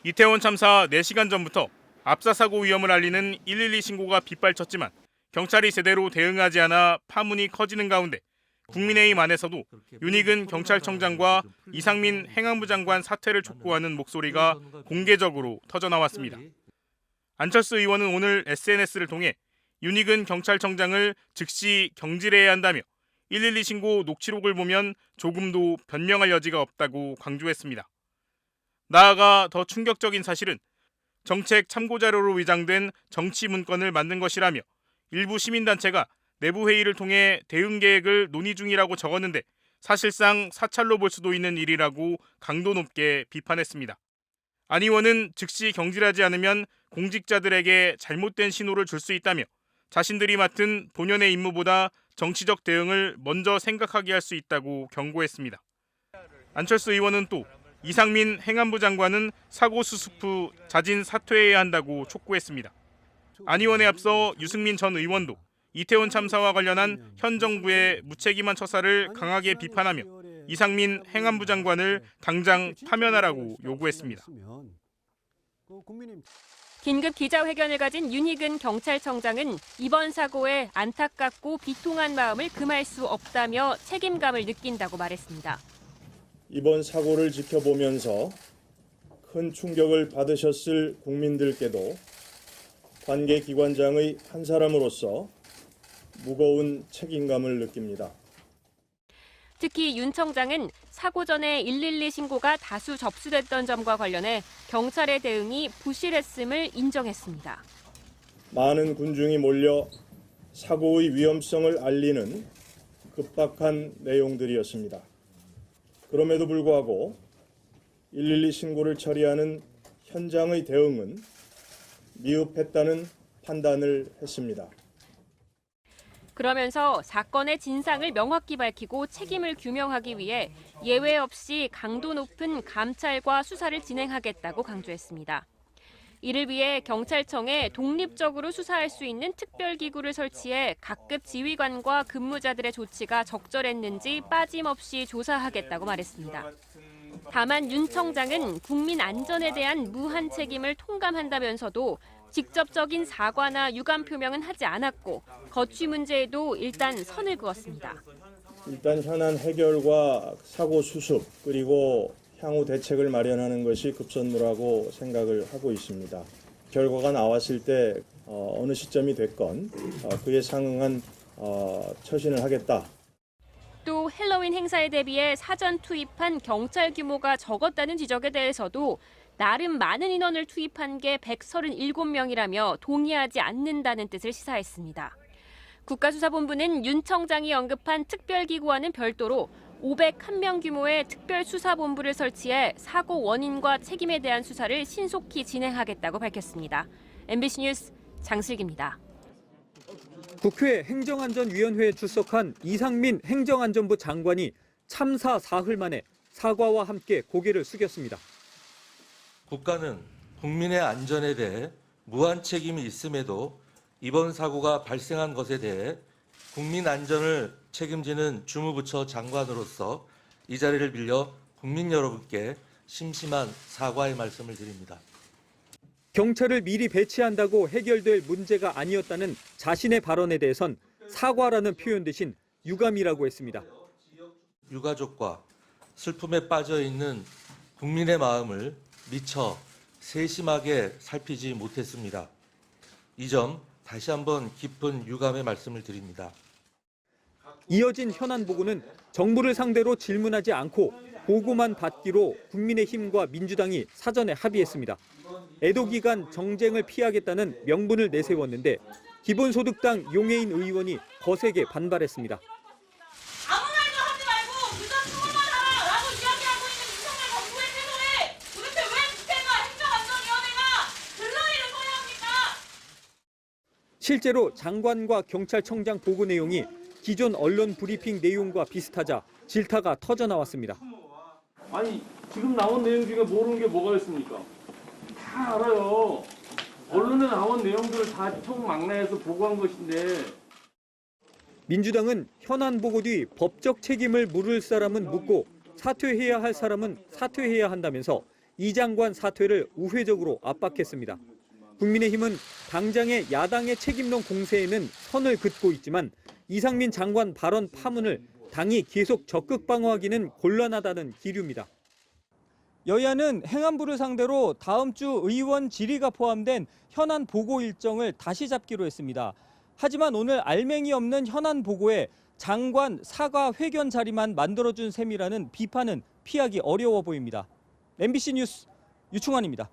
이태원 참사 4시간 전부터 압사 사고 위험을 알리는 112 신고가 빗발쳤지만 경찰이 제대로 대응하지 않아 파문이 커지는 가운데 국민의힘 안에서도 윤익은 경찰청장과 이상민 행안부 장관 사퇴를 촉구하는 목소리가 공개적으로 터져나왔습니다. 안철수 의원은 오늘 SNS를 통해 윤익은 경찰청장을 즉시 경질해야 한다며 112 신고 녹취록을 보면 조금도 변명할 여지가 없다고 강조했습니다. 나아가 더 충격적인 사실은 정책 참고자료로 위장된 정치 문건을 만든 것이라며 일부 시민단체가 내부 회의를 통해 대응 계획을 논의 중이라고 적었는데 사실상 사찰로 볼 수도 있는 일이라고 강도 높게 비판했습니다. 안 의원은 즉시 경질하지 않으면 공직자들에게 잘못된 신호를 줄 수 있다며 자신들이 맡은 본연의 임무보다 정치적 대응을 먼저 생각하게 할 수 있다고 경고했습니다. 안철수 의원은 또 이상민 행안부 장관은 사고 수습 후 자진 사퇴해야 한다고 촉구했습니다. 안 의원에 앞서 유승민 전 의원도 이태원 참사와 관련한 현 정부의 무책임한 처사를 강하게 비판하며 이상민 행안부 장관을 당장 파면하라고 요구했습니다. 긴급 기자회견을 가진 윤익은 경찰청장은 이번 사고에 안타깝고 비통한 마음을 금할 수 없다며 책임감을 느낀다고 말했습니다. 이번 사고를 지켜보면서 큰 충격을 받으셨을 국민들께도 관계기관장의 한 사람으로서 무거운 책임감을 느낍니다. 특히 윤 청장은 사고 전에 112 신고가 다수 접수됐던 점과 관련해 경찰의 대응이 부실했음을 인정했습니다. 많은 군중이 몰려 사고의 위험성을 알리는 급박한 내용들이었습니다. 그럼에도 불구하고 112 신고를 처리하는 현장의 대응은 미흡했다는 판단을 했습니다. 그러면서 사건의 진상을 명확히 밝히고 책임을 규명하기 위해 예외 없이 강도 높은 감찰과 수사를 진행하겠다고 강조했습니다. 이를 위해 경찰청에 독립적으로 수사할 수 있는 특별기구를 설치해 각급 지휘관과 근무자들의 조치가 적절했는지 빠짐없이 조사하겠다고 말했습니다. 다만 윤 청장은 국민 안전에 대한 무한 책임을 통감한다면서도 직접적인 사과나 유감 표명은 하지 않았고 거취 문제에도 일단 선을 그었습니다. 일단 현안 해결과 사고 수습 그리고 향후 대책을 마련하는 것이 급선무라고 생각을 하고 있습니다. 결과가 나왔을 때 어느 시점이 됐건 그에 상응한 처신을 하겠다. 또 헬로윈 행사에 대비해 사전 투입한 경찰 규모가 적었다는 지적에 대해서도 나름 많은 인원을 투입한 게 137명이라며 동의하지 않는다는 뜻을 시사했습니다. 국가수사본부는 윤 청장이 언급한 특별기구와는 별도로 501명 규모의 특별수사본부를 설치해 사고 원인과 책임에 대한 수사를 신속히 진행하겠다고 밝혔습니다. MBC 뉴스 장슬기입니다. 국회 행정안전위원회에 출석한 이상민 행정안전부 장관이 참사 사흘 만에 사과와 함께 고개를 숙였습니다. 국가는 국민의 안전에 대해 무한 책임이 있음에도 이번 사고가 발생한 것에 대해 국민 안전을 책임지는 주무부처 장관으로서 이 자리를 빌려 국민 여러분께 심심한 사과의 말씀을 드립니다. 경찰을 미리 배치한다고 해결될 문제가 아니었다는 자신의 발언에 대해선 사과라는 표현 대신 유감이라고 했습니다. 유가족과 슬픔에 빠져 있는 국민의 마음을 미처 세심하게 살피지 못했습니다. 이 점 다시 한번 깊은 유감의 말씀을 드립니다. 이어진 현안 보고는 정부를 상대로 질문하지 않고 보고만 받기로 국민의힘과 민주당이 사전에 합의했습니다. 애도 기간 정쟁을 피하겠다는 명분을 내세웠는데 기본소득당 용해인 의원이 거세게 반발했습니다. 아무 말도 하지 말고 그저 수고만 하라라고 이야기하고 있는 윤석열 정부의 태도에 도대체 왜 국회가 행정안전위원회가 들러리를 서야 합니까? 실제로 장관과 경찰청장 보고 내용이 기존 언론 브리핑 내용과 비슷하자 질타가 터져나왔습니다. 아니 지금 나온 내용 중에 모르는 게 뭐가 있습니까? 다 알아요. 언론에 나온 내용들을 다 총망라해서 보고한 것인데. 민주당은 현안 보고 뒤 법적 책임을 물을 사람은 묻고 사퇴해야 할 사람은 사퇴해야 한다면서 이 장관 사퇴를 우회적으로 압박했습니다. 국민의힘은 당장의 야당의 책임론 공세에는 선을 긋고 있지만 이상민 장관 발언 파문을 당이 계속 적극 방어하기는 곤란하다는 기류입니다. 여야는 행안부를 상대로 다음 주 의원 질의가 포함된 현안 보고 일정을 다시 잡기로 했습니다. 하지만 오늘 알맹이 없는 현안 보고에 장관 사과 회견 자리만 만들어준 셈이라는 비판은 피하기 어려워 보입니다. MBC 뉴스 유충환입니다.